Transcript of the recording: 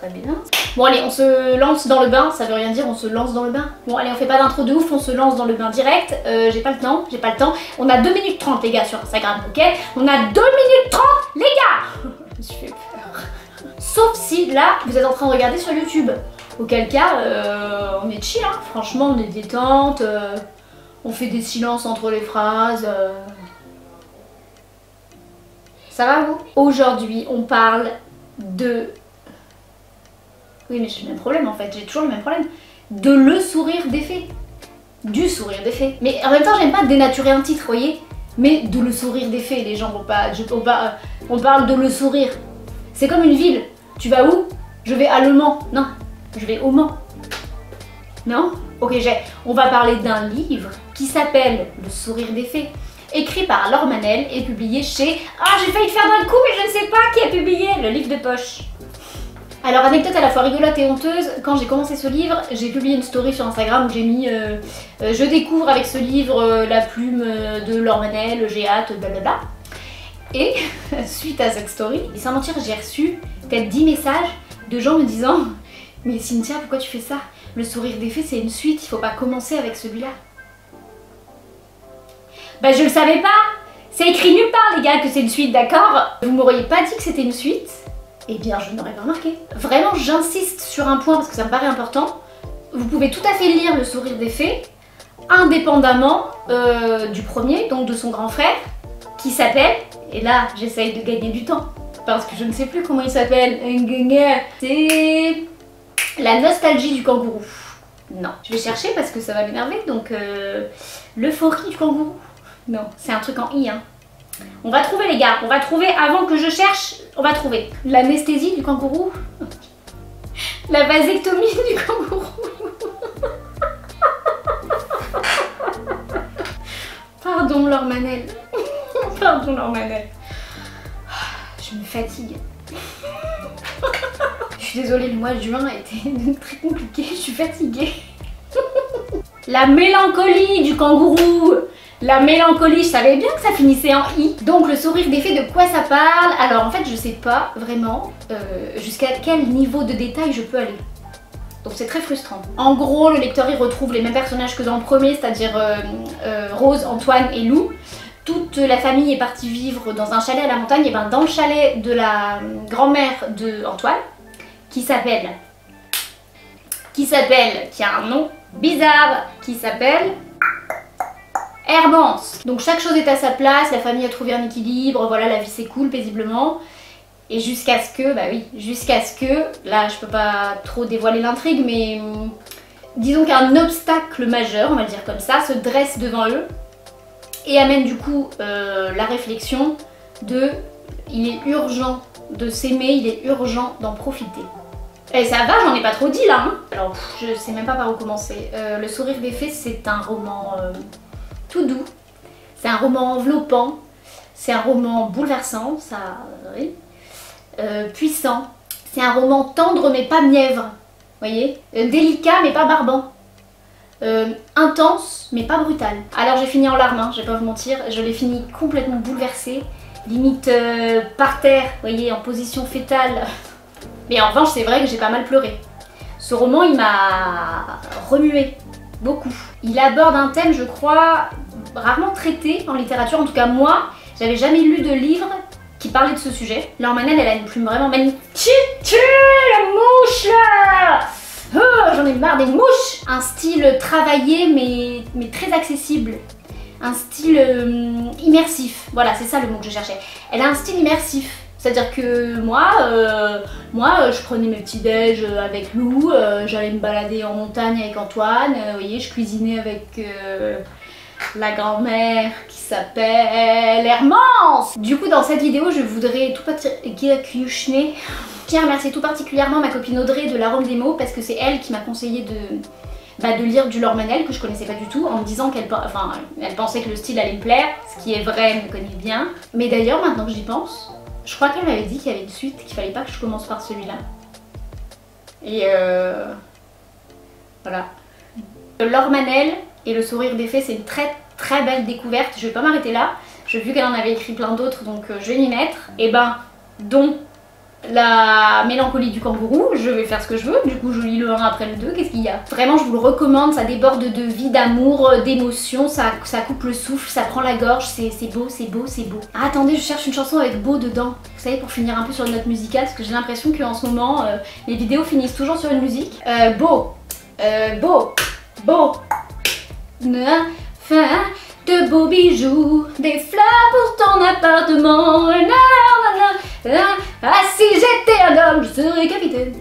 très bien. Bon allez, on se lance dans le bain, ça veut rien dire, on se lance dans le bain. Bon allez, on fait pas d'intro de ouf, on se lance dans le bain direct. J'ai pas le temps. On a 2 minutes 30 les gars sur Instagram, ok? On a 2 minutes 30 les gars. Je me suis fait peur. Sauf si là, vous êtes en train de regarder sur YouTube. Auquel cas, on est chill, hein. Franchement, on est détente, on fait des silences entre les phrases. Ça va vous? Aujourd'hui, on parle de... Oui, mais j'ai le même problème en fait, j'ai toujours le même problème. De le sourire défait. Du sourire défait. Mais en même temps, j'aime pas dénaturer un titre, vous voyez? Mais de le sourire défait, les gens vont pas... on parle de le sourire. C'est comme une ville. Tu vas où? Je vais à Le Mans. Non, je vais au Mans. Non? Ok, on va parler d'un livre qui s'appelle Le sourire défait, écrit par Laure Manel et publié chez... Ah, j'ai failli le faire d'un coup, mais je ne sais pas qui a publié le livre de poche. Alors, anecdote à la fois rigolote et honteuse, quand j'ai commencé ce livre, j'ai publié une story sur Instagram où j'ai mis je découvre avec ce livre la plume de Laure Manel, j'ai hâte, blablabla. Et suite à cette story, et sans mentir, j'ai reçu peut-être 10 messages de gens me disant mais Cynthia, pourquoi tu fais ça? Le sourire défait, c'est une suite, il faut pas commencer avec celui-là. Bah je le savais pas. C'est écrit nulle part les gars que c'est une suite, d'accord? Vous m'auriez pas dit que c'était une suite? Eh bien je n'aurais pas remarqué. Vraiment j'insiste sur un point parce que ça me paraît important. Vous pouvez tout à fait lire Le sourire défait indépendamment du premier, donc de son grand frère, qui s'appelle, et là j'essaye de gagner du temps parce que je ne sais plus comment il s'appelle, c'est La nostalgie du kangourou. Non, je vais chercher parce que ça va m'énerver, donc l'euphorie du kangourou. Non, c'est un truc en i, hein. On va trouver les gars, on va trouver avant que je cherche, on va trouver. L'anesthésie du kangourou. La vasectomie du kangourou. Pardon Laure Manel. Pardon Laure Manel. Je me fatigue. Je suis désolée, le mois de juin a été très compliqué, je suis fatiguée. La mélancolie du kangourou. La mélancolie, je savais bien que ça finissait en i. Donc le sourire défait, de quoi ça parle? Alors en fait je sais pas vraiment jusqu'à quel niveau de détail je peux aller. Donc c'est très frustrant. En gros le lecteur il retrouve les mêmes personnages que dans le premier, c'est-à-dire Rose, Antoine et Lou. Toute la famille est partie vivre dans un chalet à la montagne, et ben dans le chalet de la grand-mère de Antoine, qui a un nom bizarre, qui s'appelle Hermance. Donc chaque chose est à sa place, la famille a trouvé un équilibre, voilà, la vie s'écoule paisiblement. Et jusqu'à ce que, là je peux pas trop dévoiler l'intrigue, mais disons qu'un obstacle majeur, on va le dire comme ça, se dresse devant eux et amène du coup la réflexion de il est urgent de s'aimer, il est urgent d'en profiter. Et ça va, j'en ai pas trop dit là, hein. Alors je sais même pas par où commencer. Le sourire défait, c'est un roman tout doux, c'est un roman enveloppant, c'est un roman bouleversant, ça, oui, puissant, c'est un roman tendre mais pas mièvre, vous voyez, délicat mais pas barbant, intense mais pas brutal. Alors j'ai fini en larmes, hein, je vais pas vous mentir, je l'ai fini complètement bouleversée, limite par terre, vous voyez, en position fétale. Mais en revanche c'est vrai que j'ai pas mal pleuré. Ce roman il m'a remué beaucoup. Il aborde un thème, je crois, rarement traité en littérature, en tout cas moi, j'avais jamais lu de livre qui parlait de ce sujet. Laure Manel, elle a une plume vraiment magnifique. Tchit, la mouche là. Oh, j'en ai marre des mouches. Un style travaillé mais très accessible. Un style immersif. Voilà, c'est ça le mot que je cherchais. Elle a un style immersif. C'est-à-dire que moi, je prenais mes petits déj avec Lou, j'allais me balader en montagne avec Antoine, vous voyez, je cuisinais avec la grand-mère qui s'appelle Hermance. Du coup, dans cette vidéo, je voudrais je tiens à remercier tout particulièrement ma copine Audrey de l'Arôme des mots, parce que c'est elle qui m'a conseillé de lire du Laure Manel, que je connaissais pas du tout, en me disant qu'elle pensait que le style allait me plaire, ce qui est vrai, elle me connaît bien. Mais d'ailleurs, maintenant que j'y pense, je crois qu'elle m'avait dit qu'il y avait une suite, qu'il fallait pas que je commence par celui-là. Et voilà. Laure Manel et Le sourire défait, c'est une très très belle découverte. Je vais pas m'arrêter là. J'ai vu qu'elle en avait écrit plein d'autres, donc je vais m'y mettre. Et ben, dont La mélancolie du kangourou, je vais faire ce que je veux, du coup je lis le 1 après le 2, qu'est-ce qu'il y a? Vraiment je vous le recommande, ça déborde de vie, d'amour, d'émotion, ça coupe le souffle, ça prend la gorge, c'est beau, c'est beau, c'est beau. Ah, attendez, je cherche une chanson avec beau dedans, vous savez, pour finir un peu sur une note musicale, parce que j'ai l'impression qu'en ce moment, les vidéos finissent toujours sur une musique. Beau, fin de beaux bijoux, des fleurs pour ton appartement, ah, si j'étais un homme, je serais capitaine.